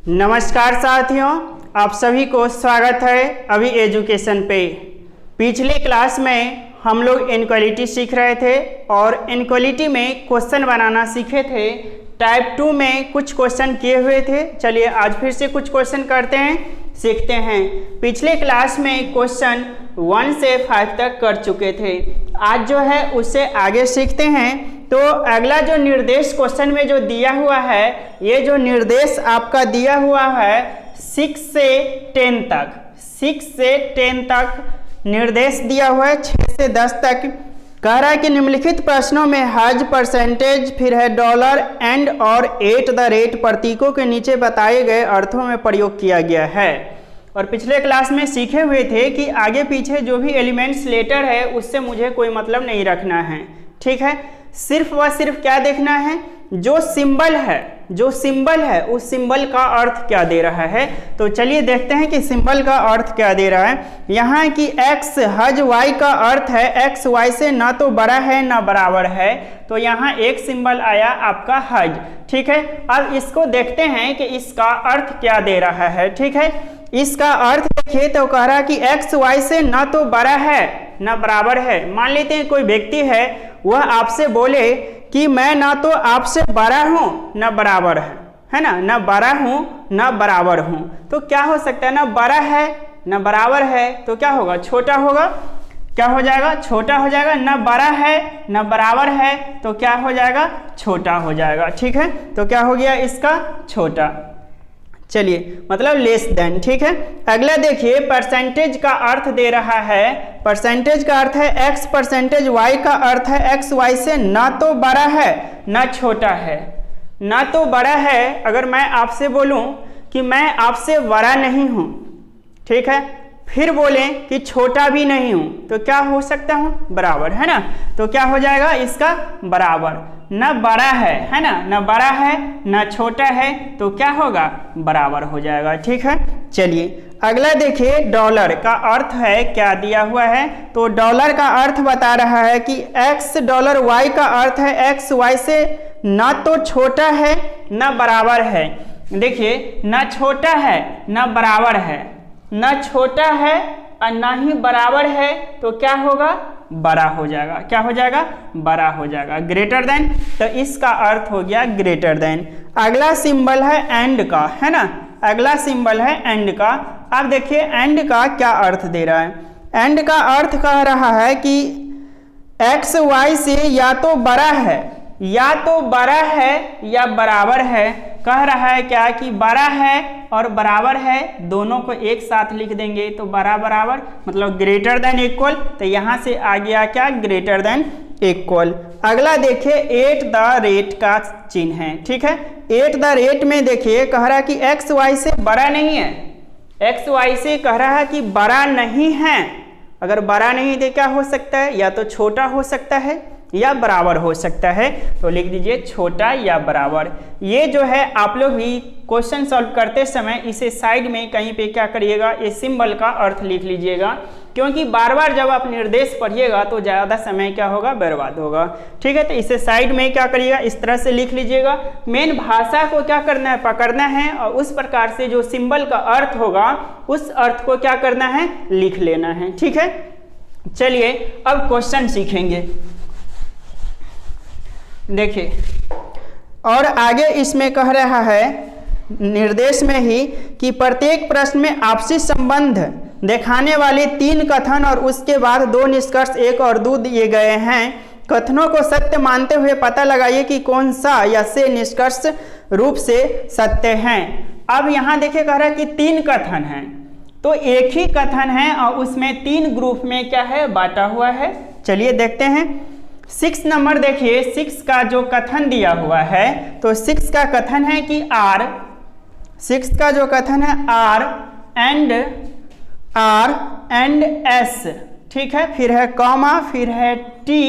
नमस्कार साथियों, आप सभी को स्वागत है अभी एजुकेशन पे। पिछले क्लास में हम लोग इनक्वालिटी सीख रहे थे और इनक्वालिटी में क्वेश्चन बनाना सीखे थे। टाइप 2 में कुछ क्वेश्चन किए हुए थे। चलिए आज फिर से कुछ क्वेश्चन करते हैं, सीखते हैं। पिछले क्लास में क्वेश्चन 1 से 5 तक कर चुके थे। आज जो है उससे आगे सीखते हैं। तो अगला जो निर्देश क्वेश्चन में जो दिया हुआ है, ये जो निर्देश आपका दिया हुआ है 6 से 10 तक, 6 से 10 तक निर्देश दिया हुआ है, 6 से 10 तक। कह रहा है कि निम्नलिखित प्रश्नों में हज, परसेंटेज, फिर है डॉलर, एंड और एट द रेट प्रतीकों के नीचे बताए गए अर्थों में प्रयोग किया गया है। और पिछले क्लास में सीखे हुए थे कि आगे पीछे जो भी एलिमेंट्स लेटर है उससे मुझे कोई मतलब नहीं रखना है, ठीक है। सिर्फ व सिर्फ क्या देखना है, जो सिंबल है उस सिंबल का अर्थ क्या दे रहा है। तो चलिए देखते हैं कि सिंबल का अर्थ क्या दे रहा है। यहाँ की एक्स हज वाई का अर्थ है एक्स वाई से ना तो बड़ा है ना बराबर है। तो यहाँ एक सिंबल आया आपका हज, ठीक है। अब इसको देखते हैं कि इसका अर्थ क्या दे रहा है, ठीक है। इसका अर्थ देखिए तो कह रहा है कि एक्स वाई से ना तो बड़ा है ना बराबर है। मान लेते हैं कोई व्यक्ति है, वह आपसे बोले कि मैं ना तो आपसे बड़ा हूँ ना बराबर है ना, ना बड़ा हूँ ना बराबर हूँ। तो क्या हो सकता है, ना बड़ा है ना बराबर है, तो क्या होगा, छोटा होगा। क्या हो जाएगा, छोटा हो जाएगा। ना बड़ा है ना बराबर है तो क्या हो जाएगा, छोटा हो जाएगा, ठीक है। तो क्या हो गया इसका, छोटा। चलिए मतलब लेस देन, ठीक है। अगला देखिए परसेंटेज का अर्थ दे रहा है। परसेंटेज का अर्थ है एक्स परसेंटेज वाई का अर्थ है एक्स वाई से ना तो बड़ा है ना छोटा है। ना तो बड़ा है, अगर मैं आपसे बोलूं कि मैं आपसे बड़ा नहीं हूं, ठीक है, फिर बोलें कि छोटा भी नहीं हूं, तो क्या हो सकता हूं, बराबर, है ना। तो क्या हो जाएगा इसका, बराबर। ना बड़ा है ना, ना बड़ा है ना छोटा है, तो क्या होगा, बराबर हो जाएगा, ठीक है। चलिए अगला देखिए डॉलर का अर्थ है क्या दिया हुआ है। तो डॉलर का अर्थ बता रहा है कि एक्स डॉलर वाई का अर्थ है एक्स वाई से ना तो छोटा है ना बराबर है। देखिए ना छोटा है ना बराबर है, ना छोटा है और ना ही बराबर है, तो क्या होगा, बड़ा हो जाएगा। क्या हो जाएगा, बड़ा हो जाएगा, ग्रेटर देन। तो इसका अर्थ हो गया ग्रेटर देन। अगला सिंबल है एंड का, है ना। अगला सिंबल है एंड का। अब देखिए एंड का क्या अर्थ दे रहा है। एंड का अर्थ कह रहा है कि एक्स वाई से या तो बड़ा है या बराबर है। कह रहा है क्या कि बड़ा है और बराबर है, दोनों को एक साथ लिख देंगे तो बड़ा बराबर मतलब ग्रेटर देन इक्वल। तो यहाँ से आ गया क्या, ग्रेटर देन इक्वल। अगला देखिए एट द रेट का चिन्ह है, ठीक है। एट द रेट में देखिए कह रहा है कि एक्स वाई से बड़ा नहीं है, एक्स वाई से कह रहा है कि बड़ा नहीं है। अगर बड़ा नहीं तो क्या हो सकता है, या तो छोटा हो सकता है या बराबर हो सकता है। तो लिख दीजिए छोटा या बराबर। ये जो है आप लोग भी क्वेश्चन सॉल्व करते समय इसे साइड में कहीं पे क्या करिएगा, ये सिंबल का अर्थ लिख लीजिएगा, क्योंकि बार बार जब आप निर्देश पढ़िएगा तो ज़्यादा समय क्या होगा, बर्बाद होगा, ठीक है। तो इसे साइड में क्या करिएगा, इस तरह से लिख लीजिएगा। मेन भाषा को क्या करना है, पकड़ना है, और उस प्रकार से जो सिंबल का अर्थ होगा उस अर्थ को क्या करना है, लिख लेना है, ठीक है। चलिए अब क्वेश्चन सीखेंगे। देखिए और आगे इसमें कह रहा है निर्देश में ही कि प्रत्येक प्रश्न में आपसी संबंध दिखाने वाले 3 कथन और उसके बाद 2 निष्कर्ष 1 और 2 दिए गए हैं। कथनों को सत्य मानते हुए पता लगाइए कि कौन सा या से निष्कर्ष रूप से सत्य हैं। अब यहाँ देखिए कह रहा है कि 3 कथन हैं, तो एक ही कथन है और उसमें 3 ग्रुप में क्या है, बांटा हुआ है। चलिए देखते हैं। 6 नंबर देखिए, 6 का जो कथन दिया हुआ है, तो 6 का कथन है कि आर, 6 का जो कथन है आर एंड एस, ठीक है। फिर है कॉमा, फिर है टी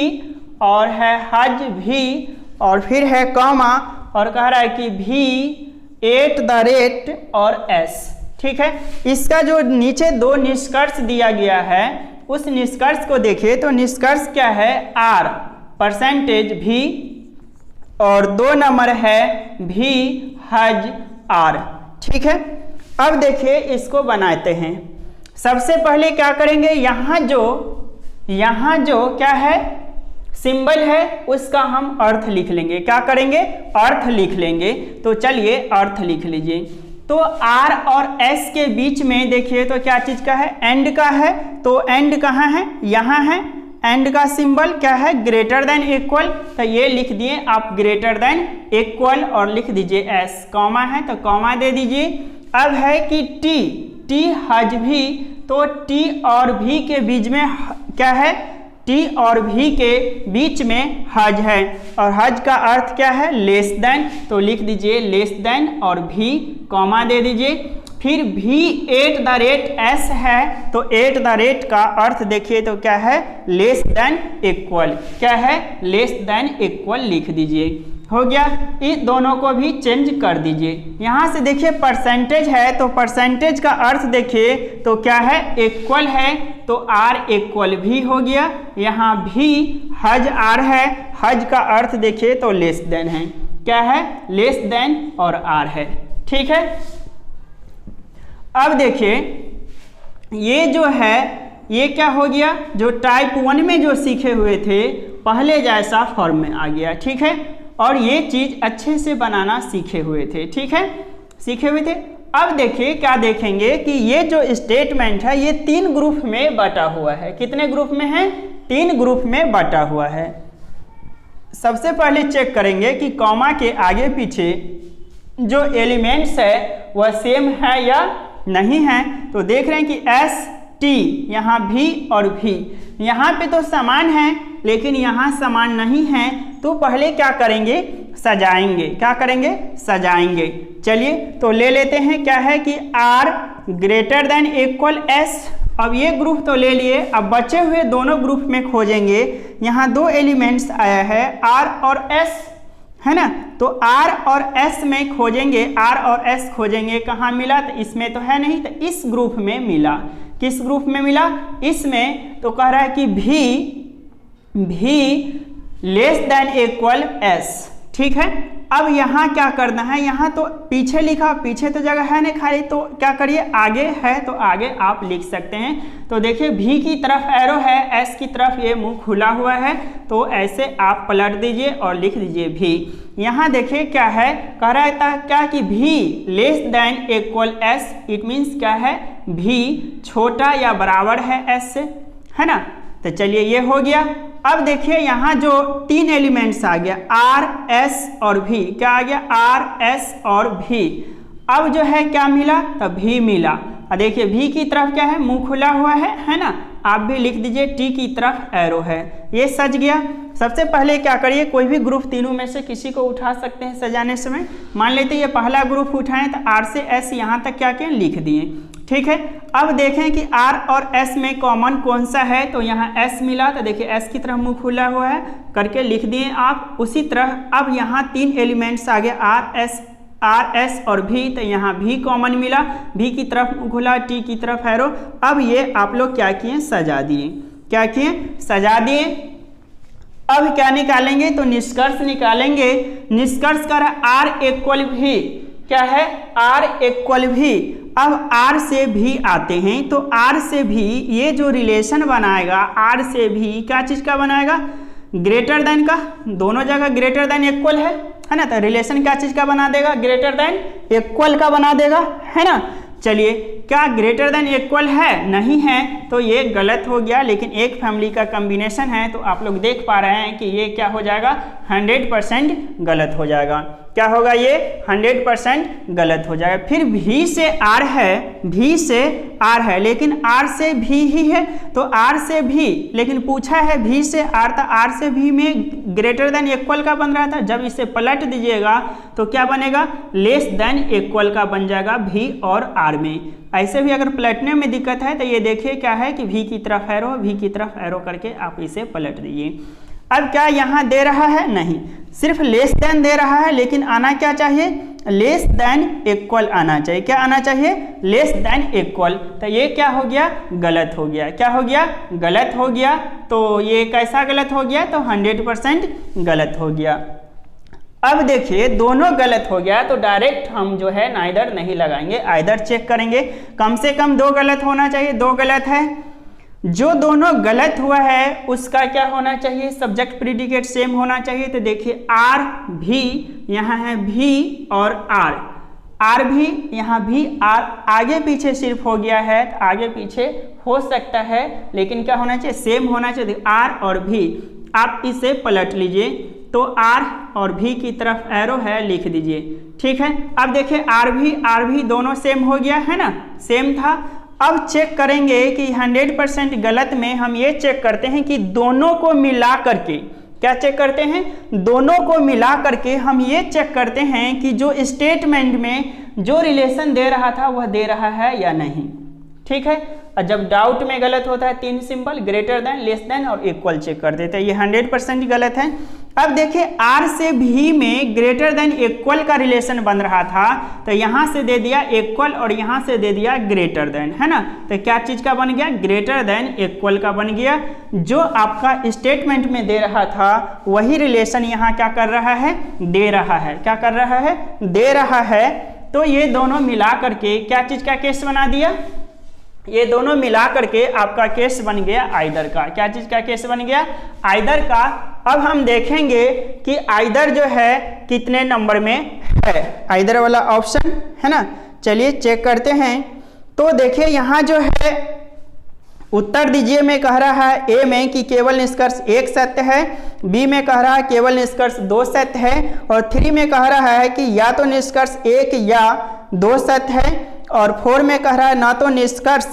और है हज भी, और फिर है कॉमा और कह रहा है कि भी एट द रेट और एस, ठीक है। इसका जो नीचे 2 निष्कर्ष दिया गया है उस निष्कर्ष को देखिए। तो निष्कर्ष क्या है, आर परसेंटेज भी और 2 नंबर है भी हज आर। ठीक है, अब देखिए इसको बनाते हैं। सबसे पहले क्या करेंगे, यहाँ जो क्या है सिंबल है उसका हम अर्थ लिख लेंगे। क्या करेंगे, अर्थ लिख लेंगे। तो चलिए अर्थ लिख लीजिए। तो R और S के बीच में देखिए तो क्या चीज का है, एंड का है। तो एंड कहाँ है, यहाँ है। एंड का सिंबल क्या है, ग्रेटर देन इक्वल। तो ये लिख दिए आप ग्रेटर देन इक्वल और लिख दीजिए S। कॉमा है तो कॉमा दे दीजिए। अब है कि टी हज भी, तो टी और भी के बीच में क्या है, टी और भी के बीच में हज है और हज का अर्थ क्या है, लेस देन। तो लिख दीजिए लेस देन और भी कॉमा दे दीजिए। फिर भी @s है तो @ का अर्थ देखिए तो क्या है, लेस देन इक्वल। क्या है, लेस देन इक्वल लिख दीजिए। हो गया, इस दोनों को भी चेंज कर दीजिए। यहाँ से देखिए परसेंटेज है तो परसेंटेज का अर्थ देखिए तो क्या है, इक्वल है। तो R इक्वल भी हो गया। यहाँ भी हज R है, हज का अर्थ देखिए तो लेस देन है। क्या है, लेस देन और R है। ठीक है, अब देखिए ये जो है ये क्या हो गया, जो टाइप 1 में जो सीखे हुए थे पहले जैसा फॉर्म में आ गया। ठीक है, और ये चीज अच्छे से बनाना सीखे हुए थे। ठीक है, सीखे हुए थे। अब देखिए क्या देखेंगे कि ये जो स्टेटमेंट है ये 3 ग्रुप में बटा हुआ है। कितने ग्रुप में है, 3 ग्रुप में बटा हुआ है। सबसे पहले चेक करेंगे कि कॉमा के आगे पीछे जो एलिमेंट्स है वह सेम है या नहीं है। तो देख रहे हैं कि S T यहाँ भी और भी यहाँ पे तो समान है लेकिन यहाँ समान नहीं है। तो पहले क्या करेंगे, सजाएंगे। क्या करेंगे, सजाएंगे। चलिए तो ले लेते हैं, क्या है कि R greater than equal S। अब ये ग्रुप तो ले लिए, अब बचे हुए दोनों ग्रुप में खोजेंगे। यहाँ 2 एलिमेंट्स आया है R और S, है ना। तो R और S में खोजेंगे, R और S खोजेंगे। कहाँ मिला, तो इसमें तो है नहीं, तो इस ग्रुप में मिला। किस ग्रुप में मिला, इसमें। तो कह रहा है कि भी लेस देन इक्वल S। ठीक है, अब यहाँ क्या करना है, यहाँ तो पीछे लिखा, पीछे तो जगह है नहीं खाली, तो क्या करिए आगे है तो आगे आप लिख सकते हैं। तो देखिए भी की तरफ एरो है, S की तरफ ये मुंह खुला हुआ है। तो ऐसे आप पलट दीजिए और लिख दीजिए भी। यहाँ देखिए क्या है, कह रहा था क्या कि भी less than equal S। It means क्या है, भी छोटा या बराबर है S से, है ना। तो चलिए ये हो गया। अब देखिए यहाँ जो 3 एलिमेंट्स आ गया R S और V। क्या आ गया, R S और V। अब जो है क्या मिला, तो भी मिला। और देखिए V की तरफ क्या है, मुंह खुला हुआ है ना। आप भी लिख दीजिए T की तरफ एरो है। ये सज गया। सबसे पहले क्या करिए, कोई भी ग्रुप तीनों में से किसी को उठा सकते हैं सजाने समय। मान लेते हैं ये पहला ग्रुप उठाएं तो R से S यहाँ तक क्या किए, लिख दिए। ठीक है, अब देखें कि R और S में कॉमन कौन सा है। तो यहाँ S मिला, तो देखिए S की तरफ मुंह खुला हुआ है करके लिख दिए आप। उसी तरह अब यहाँ 3 एलिमेंट्स आ गए R S और V। तो यहाँ भी कॉमन मिला, V की तरफ मुंह खुला, T की तरफ एरो। अब ये आप लोग क्या किए, सजा दिए। क्या किए, सजा दिए। अब क्या निकालेंगे, तो निष्कर्ष निकालेंगे। निष्कर्ष कर R इक्वल भी, क्या है, R इक्वल भी। अब R से भी आते हैं, तो R से भी ये जो रिलेशन बनाएगा, R से भी क्या चीज का बनाएगा, ग्रेटर देन का। दोनों जगह ग्रेटर देन इक्वल है ना। तो रिलेशन क्या चीज का बना देगा, ग्रेटर देन इक्वल का बना देगा, है ना। चलिए क्या ग्रेटर देन इक्वल है, नहीं है, तो ये गलत हो गया। लेकिन एक फैमिली का कॉम्बिनेशन है तो आप लोग देख पा रहे हैं कि ये क्या हो जाएगा, 100% गलत हो जाएगा। क्या होगा, ये 100% गलत हो जाएगा। फिर भी से R है, भी से R है, लेकिन R से भी ही है। तो R से भी, लेकिन पूछा है भी से R, तो R से भी में ग्रेटर देन इक्वल का बन रहा था। जब इसे पलट दीजिएगा तो क्या बनेगा, लेस देन इक्वल का बन जाएगा भी और R में। ऐसे भी अगर पलटने में दिक्कत है तो ये देखिए क्या है कि भी की तरफ एरो, भी की तरफ एरो करके आप इसे पलट दीजिए। अब क्या यहाँ दे रहा है, नहीं, सिर्फ लेस देन दे रहा है। लेकिन आना क्या चाहिए, लेस देन इक्वल आना चाहिए। क्या आना चाहिए, लेस देन इक्वल। तो ये क्या हो गया, गलत हो गया। क्या हो गया, गलत हो गया। तो ये कैसा गलत हो गया, तो 100% गलत हो गया। अब देखिए दोनों गलत हो गया तो डायरेक्ट हम जो है नाइदर नहीं लगाएंगे, आइदर चेक करेंगे। कम से कम 2 गलत होना चाहिए, 2 गलत है। जो दोनों गलत हुआ है उसका क्या होना चाहिए, सब्जेक्ट प्रीडिकेट सेम होना चाहिए। तो देखिए आर भी, यहाँ है भी और आर भी, यहाँ भी आर, आगे पीछे सिर्फ हो गया है, आगे पीछे हो सकता है लेकिन क्या होना चाहिए, सेम होना चाहिए। आर और भी, आप इसे पलट लीजिए तो आर और भी की तरफ एरो है, लिख दीजिए, ठीक है। अब देखिए आर भी दोनों सेम हो गया है ना, सेम था। अब चेक करेंगे कि 100% गलत में हम ये चेक करते हैं कि दोनों को मिला करके, क्या चेक करते हैं, दोनों को मिला करके हम ये चेक करते हैं कि जो स्टेटमेंट में जो रिलेशन दे रहा था वह दे रहा है या नहीं, ठीक है। और जब डाउट में गलत होता है 3 symbol, greater than, less than और इक्वल चेक कर देते हैं, ये 100% गलत है। अब देखिए आर से भी में ग्रेटर देन इक्वल का रिलेशन बन रहा था, तो यहाँ से दे दिया इक्वल और यहाँ से दे दिया ग्रेटर देन, है ना। तो क्या चीज का बन गया, ग्रेटर देन इक्वल का बन गया। जो आपका स्टेटमेंट में दे रहा था वही रिलेशन यहाँ क्या कर रहा है, दे रहा है, क्या कर रहा है, दे रहा है। तो ये दोनों मिला करके क्या चीज का केस बना दिया, ये दोनों मिला करके आपका केस बन गया आइदर का। क्या चीज का केस बन गया, आइदर का। अब हम देखेंगे कि आइदर जो है कितने नंबर में है, आइदर वाला ऑप्शन है ना। चलिए चेक करते हैं। तो देखिए यहाँ जो है उत्तर दीजिए में कह रहा है ए में कि केवल निष्कर्ष 1 सत्य है, बी में कह रहा है केवल निष्कर्ष 2 सत्य है, और 3 में कह रहा है कि या तो निष्कर्ष 1 या 2 सत्य है, और 4 में कह रहा है ना तो निष्कर्ष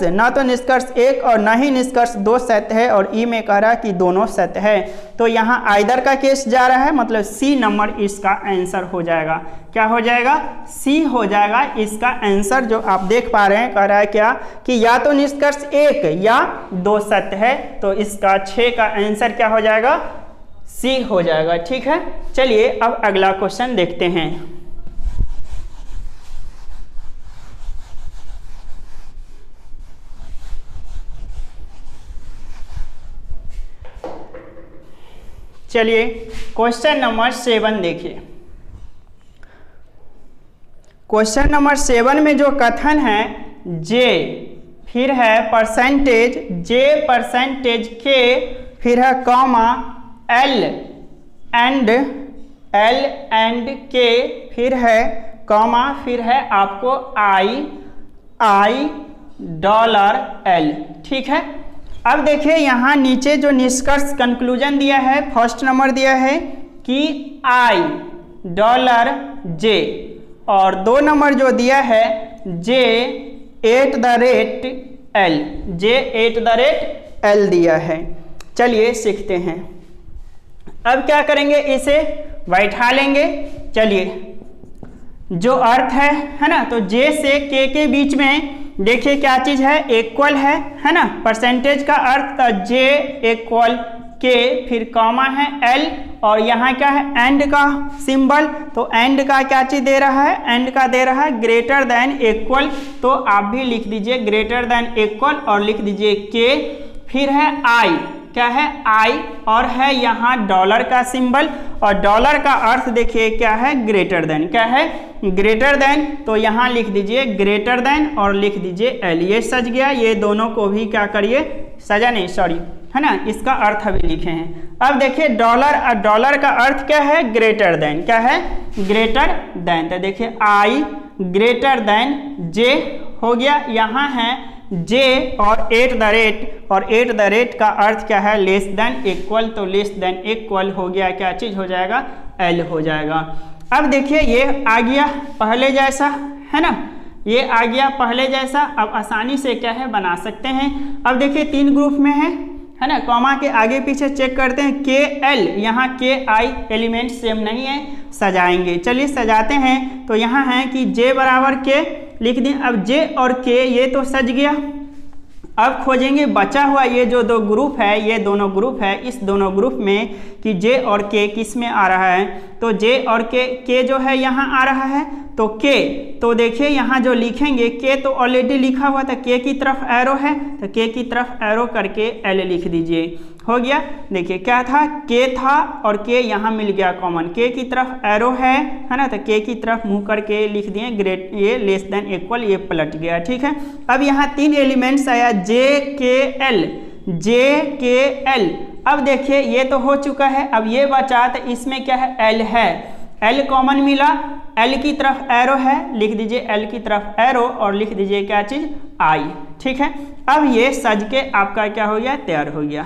1 और ना ही निष्कर्ष 2 सत्य है, और ई में कह रहा है कि दोनों सत्य है। तो यहाँ आइदर का केस जा रहा है, मतलब सी नंबर इसका आंसर हो जाएगा। क्या हो जाएगा, सी हो जाएगा इसका आंसर। जो आप देख पा रहे हैं कह रहा है क्या कि या तो निष्कर्ष 1 या 2 सत्य है, तो इसका 6 का आंसर क्या हो जाएगा, सी हो जाएगा, ठीक है। चलिए अब अगला क्वेश्चन देखते हैं। चलिए क्वेश्चन नंबर 7 देखिए। क्वेश्चन नंबर 7 में जो कथन है जे, फिर है परसेंटेज, जे परसेंटेज के, फिर है कॉमा एल एंड के, फिर है कॉमा, फिर है आपको आई डॉलर एल, ठीक है। अब देखिए यहाँ नीचे जो निष्कर्ष कंक्लूजन दिया है, फर्स्ट नंबर दिया है कि आई डॉलर जे, और 2 नंबर जो दिया है जे @ एल, जे @ एल दिया है। चलिए सीखते हैं। अब क्या करेंगे, इसे बैठा लेंगे। चलिए जो अर्थ है ना, तो जे से के बीच में देखिए क्या चीज है, इक्वल है ना। परसेंटेज का अर्थ जे इक्वल के, फिर कॉमा है एल, और यहाँ क्या है एंड का सिंबल। तो एंड का क्या चीज दे रहा है, एंड का दे रहा है ग्रेटर देन इक्वल। तो आप भी लिख दीजिए ग्रेटर देन इक्वल और लिख दीजिए के। फिर है आई, क्या है आई, और है यहाँ डॉलर का सिंबल, और डॉलर का अर्थ देखिए क्या है, ग्रेटर देन, क्या है ग्रेटर देन। तो यहाँ लिख दीजिए ग्रेटर देन और लिख दीजिए एल। ये सज गया, ये दोनों को भी क्या करिए, सजा नहीं सॉरी, है ना, इसका अर्थ अभी लिखे हैं। अब देखिए डॉलर, और डॉलर का अर्थ क्या है, ग्रेटर देन, क्या है ग्रेटर देन। तो देखिए आई ग्रेटर देन जे हो गया, यहाँ है जे और @ और @ का अर्थ क्या है, लेस देन इक्वल। तो लेस देन इक्वल हो गया, क्या चीज हो जाएगा, एल हो जाएगा। अब देखिए ये आ गया पहले जैसा, है ना, ये आ गया पहले जैसा। अब आसानी से क्या है बना सकते हैं। अब देखिए 3 ग्रुप में है ना, कॉमा के आगे पीछे चेक करते हैं। के एल, यहाँ के आई एलिमेंट सेम नहीं है, सजाएंगे। चलिए सजाते हैं। तो यहाँ है कि जे बराबर के लिख दें। अब जे और के ये तो सज गया। अब खोजेंगे बचा हुआ ये जो 2 ग्रुप है, ये दोनों ग्रुप है, इस दोनों ग्रुप में कि जे और के किस में आ रहा है। तो जे और के जो है यहाँ आ रहा है, तो के, तो देखिए यहाँ जो लिखेंगे के तो ऑलरेडी लिखा हुआ था, के की तरफ एरो है, तो के की तरफ एरो करके एल लिख दीजिए। हो गया। देखिए क्या था, के था और के यहाँ मिल गया कॉमन, के की तरफ एरो है ना, तो के की तरफ मुंह करके लिख दिए ग्रेट, ये लेस देन इक्वल, ये पलट गया। ठीक है, अब यहाँ 3 एलिमेंट्स आया जे के एल, जे के एल। अब देखिए ये तो हो चुका है, अब ये बचा तो इसमें क्या है, एल है, एल कॉमन मिला, एल की तरफ एरो है, लिख दीजिए एल की तरफ एरो और लिख दीजिए क्या चीज, आई। ठीक है, अब ये सज के आपका क्या हो गया, तैयार हो गया।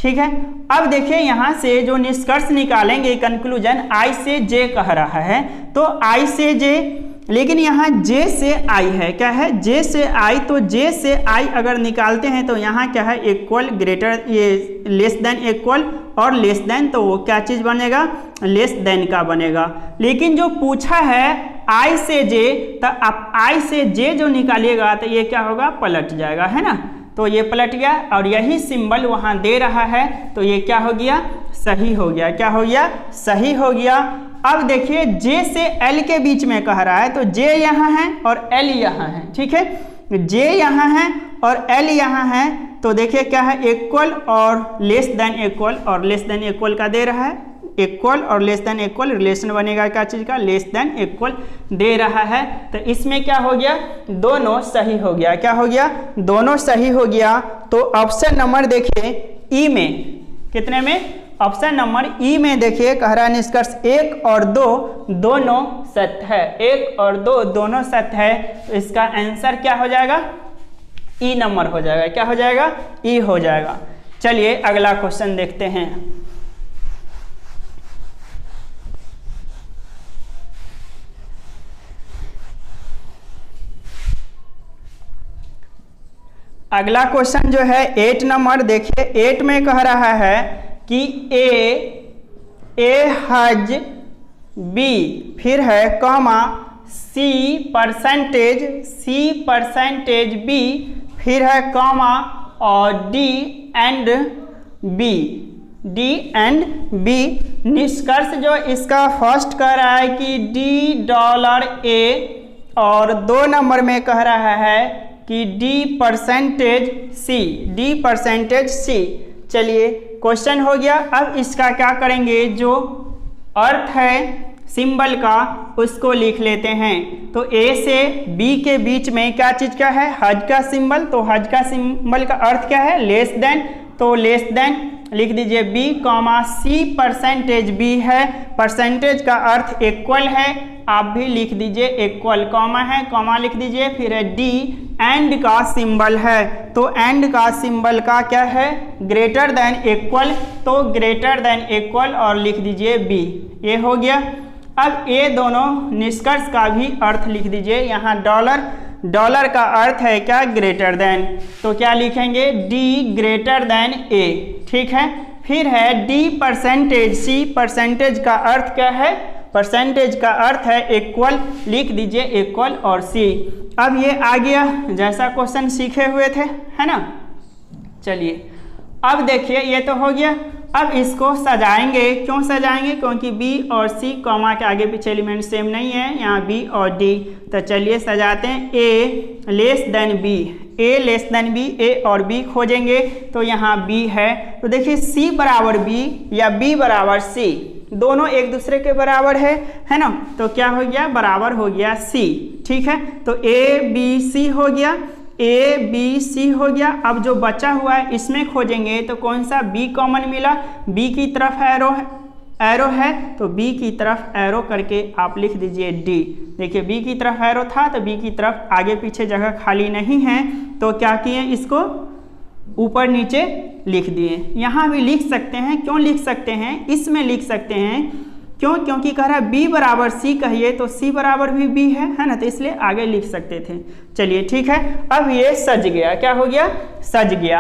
ठीक है, अब देखिए यहाँ से जो निष्कर्ष निकालेंगे, कंक्लूजन, आई से जे कह रहा है, तो आई से जे, लेकिन यहाँ जे से आई है, क्या है, जे से आई, तो जे से आई अगर निकालते हैं तो यहाँ क्या है, इक्वल, ग्रेटर, ये लेस देन इक्वल और लेस देन, तो वो क्या चीज़ बनेगा, लेस देन का बनेगा। लेकिन जो पूछा है आई से जे, तो आप आई से जे जो निकालिएगा तो ये क्या होगा, पलट जाएगा, है ना, तो ये पलट गया और यही सिंबल वहाँ दे रहा है, तो ये क्या हो गया, सही हो गया। क्या हो गया, सही हो गया। अब देखिए जे से एल के बीच में कह रहा है, तो जे यहाँ है और एल यहाँ है। ठीक है, जे यहाँ है और एल यहाँ है, तो देखिए क्या है, इक्वल और लेस देन इक्वल, और लेस देन इक्वल का दे रहा है, इक्वल और लेस देन इक्वल रिलेशन बनेगा क्या चीज़ का, लेस देन इक्वल दे रहा है। तो इसमें क्या हो गया, दोनों सही हो गया। क्या हो गया, दोनों सही हो गया। तो ऑप्शन नंबर देखिए ई में, कितने में, ऑप्शन नंबर ई में देखिए कह रहा है निष्कर्ष 1 और 2 दोनों सत्य है, 1 और 2 दोनों सत्य है, तो इसका आंसर क्या हो जाएगा, ई नंबर हो जाएगा। क्या हो जाएगा, ई हो जाएगा। चलिए अगला क्वेश्चन देखते हैं। अगला क्वेश्चन जो है 8 नंबर, देखिए 8 में कह रहा है कि ए हज बी, फिर है कॉमा सी परसेंटेज बी, फिर है कॉमा और डी एंड बी। निष्कर्ष जो इसका फर्स्ट कह रहा है कि $A, और 2 नंबर में कह रहा है कि D%C। चलिए क्वेश्चन हो गया। अब इसका क्या करेंगे, जो अर्थ है सिंबल का उसको लिख लेते हैं। तो ए से बी के बीच में क्या चीज़ का है, हज का सिंबल, तो हज का सिंबल का अर्थ क्या है, लेस देन, तो लेस देन लिख दीजिए बी कॉमा सी परसेंटेज बी है, परसेंटेज का अर्थ इक्वल है, आप भी लिख दीजिए इक्वल, कॉमा है, कॉमा लिख दीजिए, फिर है डी एंड का सिंबल है, तो एंड का सिंबल का क्या है, ग्रेटर देन इक्वल, तो ग्रेटर देन इक्वल और लिख दीजिए बी। ये हो गया। अब ये दोनों निष्कर्ष का भी अर्थ लिख दीजिए। यहाँ डॉलर का अर्थ है क्या, ग्रेटर देन, तो क्या लिखेंगे, डी ग्रेटर देन ए। ठीक है, फिर है डी परसेंटेज सी, परसेंटेज का अर्थ क्या है, परसेंटेज का अर्थ है इक्वल, लिख दीजिए इक्वल और सी। अब ये आ गया जैसा क्वेश्चन सीखे हुए थे, है ना। चलिए अब देखिए ये तो हो गया। अब इसको सजाएंगे, क्यों सजाएंगे, क्योंकि बी और सी कॉमा के आगे पीछे एलिमेंट सेम नहीं है, यहाँ बी और डी, तो चलिए सजाते हैं। ए लेस देन बी, ए लेस देन बी, ए और बी खोजेंगे, तो यहाँ बी है, तो देखिए सी बराबर बी या बी बराबर सी, दोनों एक दूसरे के बराबर है ना, तो क्या हो गया, बराबर हो गया सी। ठीक है, तो ए बी सी हो गया, ए बी सी हो गया। अब जो बचा हुआ है इसमें खोजेंगे, तो कौन सा, बी कॉमन मिला, बी की तरफ एरो है, तो बी की तरफ एरो करके आप लिख दीजिए डी। देखिए बी की तरफ एरो था, तो बी की तरफ आगे पीछे जगह खाली नहीं है, तो क्या किए, इसको ऊपर नीचे लिख दिए। यहाँ भी लिख सकते हैं, क्यों लिख सकते हैं, इसमें लिख सकते हैं, क्यों, क्योंकि कह रहा है बी बराबर सी कहिए, तो सी बराबर भी बी है ना, तो इसलिए आगे लिख सकते थे। चलिए ठीक है, अब ये सज गया, क्या हो गया, सज गया।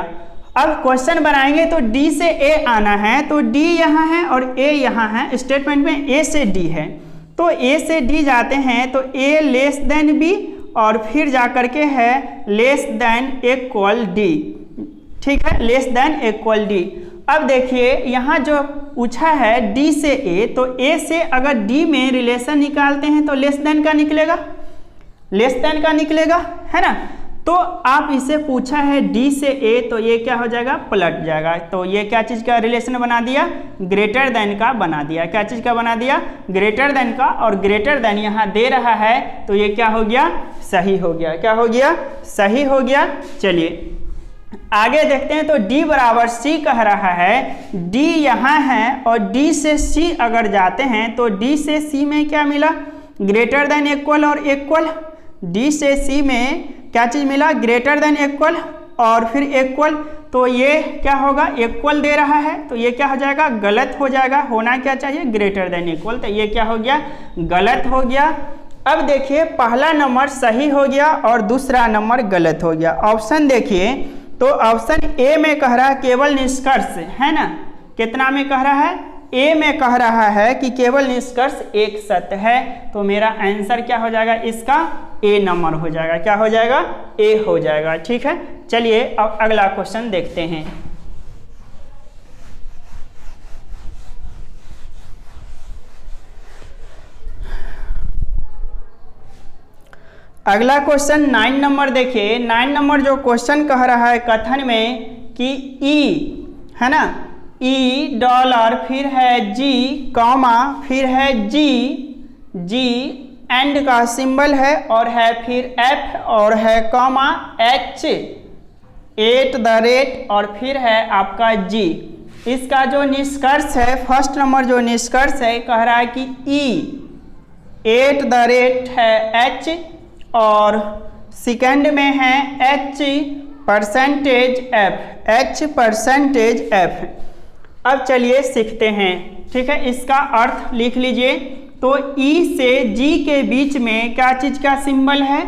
अब क्वेश्चन बनाएंगे, तो डी से ए आना है, तो डी यहाँ है और ए यहाँ है, स्टेटमेंट में ए से डी है, तो ए से डी जाते हैं, तो ए लेस देन बी और फिर जा करके है लेस देन इक्वल डी। ठीक है, लेस देन इक्वल डी। अब देखिए यहाँ जो पूछा है डी से ए, तो ए से अगर डी में रिलेशन निकालते हैं तो लेस देन का निकलेगा, लेस देन का निकलेगा, है ना। तो आप इसे पूछा है डी से ए, तो ये क्या हो जाएगा, पलट जाएगा। तो ये क्या चीज़ का रिलेशन बना दिया, ग्रेटर देन का बना दिया। क्या चीज़ का बना दिया, ग्रेटर देन का, और ग्रेटर देन यहाँ दे रहा है तो ये क्या हो गया, सही हो गया। क्या हो गया, सही हो गया। चलिए आगे देखते हैं। तो D बराबर C कह रहा है, D यहाँ है और D से C अगर जाते हैं तो D से C में क्या मिला, ग्रेटर देन इक्वल और इक्वल। D से C में क्या चीज़ मिला, ग्रेटर देन इक्वल और फिर इक्वल। तो ये क्या होगा, इक्वल दे रहा है तो ये क्या हो जाएगा, गलत हो जाएगा। होना क्या चाहिए, ग्रेटर देन इक्वल। तो ये क्या हो गया, गलत हो गया। अब देखिए पहला नंबर सही हो गया और दूसरा नंबर गलत हो गया। ऑप्शन देखिए, तो ऑप्शन ए में कह रहा है केवल निष्कर्ष, है ना, कितना में कह रहा है, ए में कह रहा है कि केवल निष्कर्ष एक सत्य है। तो मेरा आंसर क्या हो जाएगा, इसका ए नंबर हो जाएगा। क्या हो जाएगा, ए हो जाएगा। ठीक है, चलिए अब अगला क्वेश्चन देखते हैं। अगला क्वेश्चन 9 नंबर देखिए। 9 नंबर जो क्वेश्चन कह रहा है कथन में कि ई, है ना, ई डॉलर, फिर है जी कॉमा, फिर है जी, जी एंड का सिंबल है और है फिर एफ और है कॉमा एच @ और फिर है आपका जी। इसका जो निष्कर्ष है, फर्स्ट नंबर जो निष्कर्ष है कह रहा है कि ई @ है एच और सेकंड में है H %F। अब चलिए सीखते हैं। ठीक है, इसका अर्थ लिख लीजिए। तो E से G के बीच में क्या चीज़ का सिंबल है,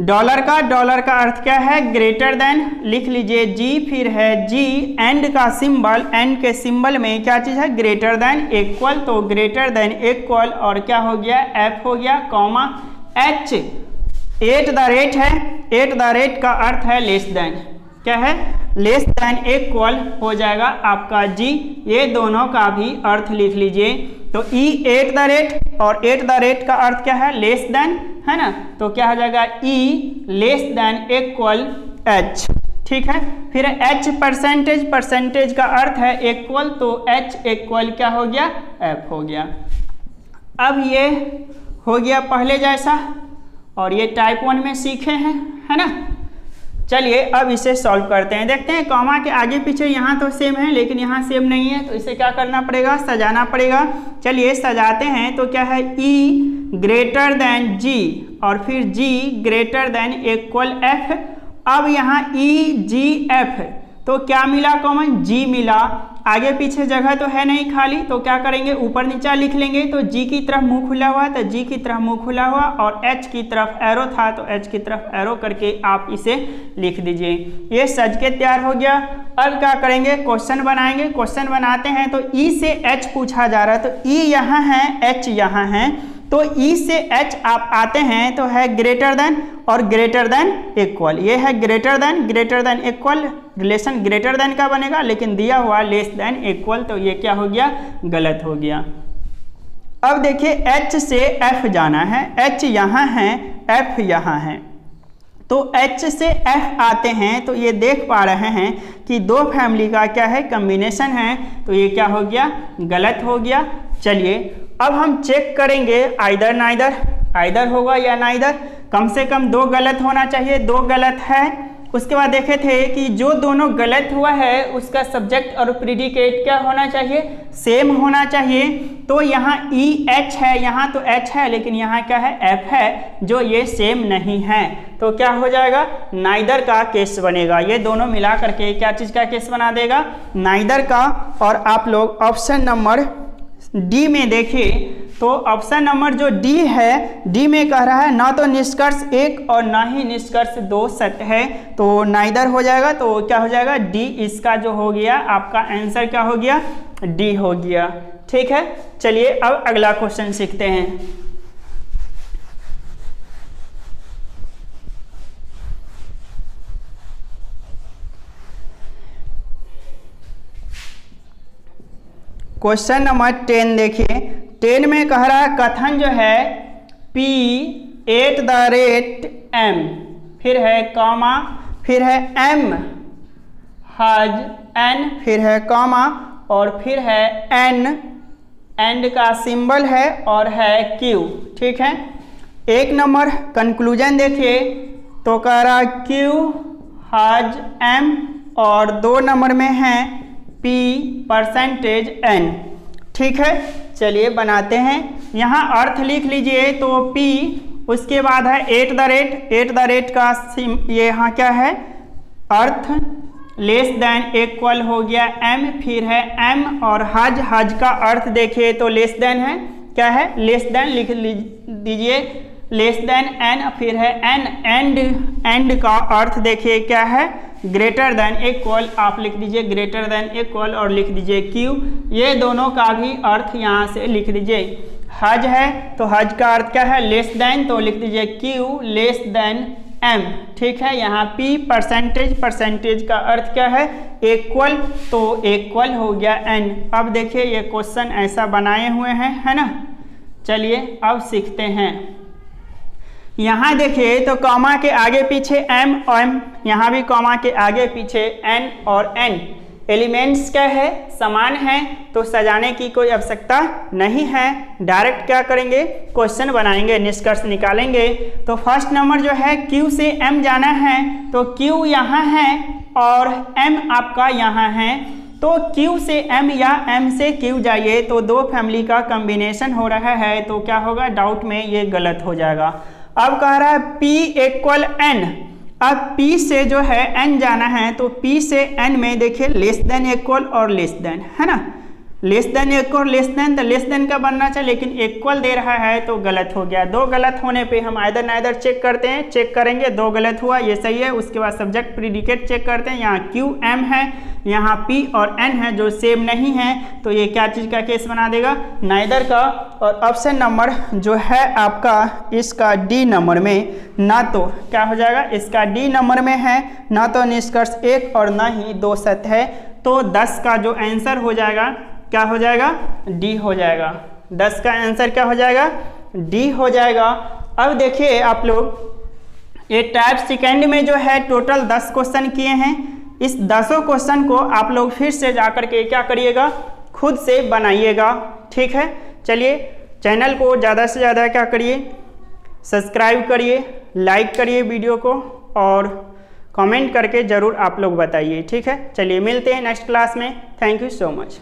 डॉलर का। डॉलर का अर्थ क्या है, ग्रेटर देन। लिख लीजिए G, फिर है G एंड का सिंबल, एंड के सिंबल में क्या चीज़ है, ग्रेटर देन इक्वल। तो ग्रेटर देन इक्वल और क्या हो गया, F हो गया, कॉमा H @ है। @ का अर्थ है लेस देन। क्या है, लेस देन इक्वल हो जाएगा आपका जी। ये दोनों का भी अर्थ लिख लीजिए। तो E @ और @ का अर्थ क्या है, लेस देन, है ना। तो क्या हो जाएगा, E less than equal H। ठीक है, फिर H % का अर्थ है इक्वल, तो H इक्वल क्या हो गया, F हो गया। अब ये हो गया पहले जैसा, और ये टाइप 1 में सीखे हैं, है ना। चलिए अब इसे सॉल्व करते हैं। देखते हैं कॉमा के आगे पीछे यहाँ तो सेम है लेकिन यहाँ सेम नहीं है, तो इसे क्या करना पड़ेगा, सजाना पड़ेगा। चलिए सजाते हैं। तो क्या है, E ग्रेटर देन G और फिर G greater than equal F। अब यहाँ E G F, तो क्या मिला कॉमन, G मिला। आगे पीछे जगह तो है नहीं खाली, तो क्या करेंगे, ऊपर नीचा लिख लेंगे। तो G की तरफ मुंह खुला हुआ है तो G की तरफ मुंह खुला हुआ, और H की तरफ एरो था तो H की तरफ एरो करके आप इसे लिख दीजिए। ये सज के तैयार हो गया। अब क्या करेंगे, क्वेश्चन बनाएंगे। क्वेश्चन बनाते हैं। तो E से H पूछा जा रहा है, तो E यहाँ है, H यहाँ है। तो E से H आप आते हैं तो है ग्रेटर देन और ग्रेटर देन इक्वल। ये है greater than equal, relation greater than का बनेगा, लेकिन दिया हुआ लेस देन इक्वल, तो ये क्या हो गया, गलत हो गया। अब देखिए H से F जाना है, H यहाँ है, F यहाँ है। तो H से F आते हैं तो ये देख पा रहे हैं कि दो फैमिली का क्या है, कम्बिनेशन है, तो ये क्या हो गया, गलत हो गया। चलिए अब हम चेक करेंगे, आइदर नाइदर, आइदर होगा या नाइदर। कम से कम दो गलत होना चाहिए, दो गलत है। उसके बाद देखे थे कि जो दोनों गलत हुआ है उसका सब्जेक्ट और प्रीडिकेट क्या होना चाहिए, सेम होना चाहिए। तो यहाँ EH है, यहाँ तो H है, लेकिन यहाँ क्या है, F है, जो ये सेम नहीं है। तो क्या हो जाएगा, नाइदर का केस बनेगा। ये दोनों मिला करके क्या चीज़ का केस बना देगा, नाइदर का। और आप लोग ऑप्शन नंबर डी में देखिए, तो ऑप्शन नंबर जो डी है, डी में कह रहा है ना तो निष्कर्ष एक और ना ही निष्कर्ष दो सत्य है, तो नाइदर हो जाएगा। तो क्या हो जाएगा, डी इसका जो हो गया, आपका आंसर क्या हो गया, डी हो गया। ठीक है, चलिए अब अगला क्वेश्चन सीखते हैं। क्वेश्चन नंबर 10 देखिए। 10 में कह रहा है कथन जो है P @ M, फिर है कॉमा, फिर है एम, हज एन, फिर है कॉमा और फिर है एन, एंड का सिंबल है और है क्यू। ठीक है, एक नंबर कंक्लूजन देखिए तो कह रहा क्यू हज एम और 2 नंबर में है पी परसेंटेज एन। ठीक है, चलिए बनाते हैं। यहाँ अर्थ लिख लीजिए तो P, उसके बाद है एट द रेट का ये यहाँ क्या है अर्थ, लेस देन इक्वल हो गया M, फिर है M और हज का अर्थ देखिए तो लेस देन है, क्या है लेस देन लिख दीजिए, लेस देन n, फिर है n, एंड का अर्थ देखिए क्या है ग्रेटर देन इक्वल, आप लिख दीजिए ग्रेटर देन इक्वल और लिख दीजिए q। ये दोनों का भी अर्थ यहाँ से लिख दीजिए। हज है तो हज का अर्थ क्या है लेस देन, तो लिख दीजिए q लेस देन m। ठीक है, यहाँ p परसेंटेज का अर्थ क्या है इक्वल, तो इक्वल हो गया n। अब देखिए ये क्वेश्चन ऐसा बनाए हुए हैं, है ना। चलिए अब सीखते हैं। यहाँ देखिए तो कॉमा के आगे पीछे m और m, यहाँ भी कॉमा के आगे पीछे n और n, एलिमेंट्स क्या है समान है, तो सजाने की कोई आवश्यकता नहीं है। डायरेक्ट क्या करेंगे क्वेश्चन बनाएंगे, निष्कर्ष निकालेंगे। तो फर्स्ट नंबर जो है Q से M जाना है, तो Q यहाँ है और M आपका यहाँ है, तो Q से M या M से Q जाइए तो 2 फैमिली का कॉम्बिनेशन हो रहा है, तो क्या होगा डाउट में ये गलत हो जाएगा। अब कह रहा है P इक्वल N, अब P से जो है N जाना है, तो P से N में देखिए लेस देन इक्वल और लेस देन, है ना, less than equal less than, तो लेस देन का बनना चाहिए लेकिन इक्वल दे रहा है तो गलत हो गया। 2 गलत होने पे हम आइदर नाइदर चेक करते हैं, चेक करेंगे 2 गलत हुआ ये सही है, उसके बाद सब्जेक्ट प्रीडिकेट चेक करते हैं, यहाँ Q M है, यहाँ P और N है जो सेम नहीं है, तो ये क्या चीज़ का केस बना देगा नाइदर का। और ऑप्शन नंबर जो है आपका इसका D नंबर में, ना तो क्या हो जाएगा इसका D नंबर में है, ना तो निष्कर्ष 1 और ना ही 2 सत्य है, तो 10 का जो आंसर हो जाएगा क्या हो जाएगा D हो जाएगा। 10 का आंसर क्या हो जाएगा D हो जाएगा। अब देखिए आप लोग ये टाइप सेकेंड में जो है टोटल 10 क्वेश्चन किए हैं, इस 10 क्वेश्चन को आप लोग फिर से जाकर के क्या करिएगा खुद से बनाइएगा। ठीक है, चलिए चैनल को ज़्यादा से ज़्यादा क्या करिए सब्सक्राइब करिए, लाइक करिए वीडियो को और कमेंट करके ज़रूर आप लोग बताइए। ठीक है, चलिए मिलते हैं नेक्स्ट क्लास में। Thank you so much.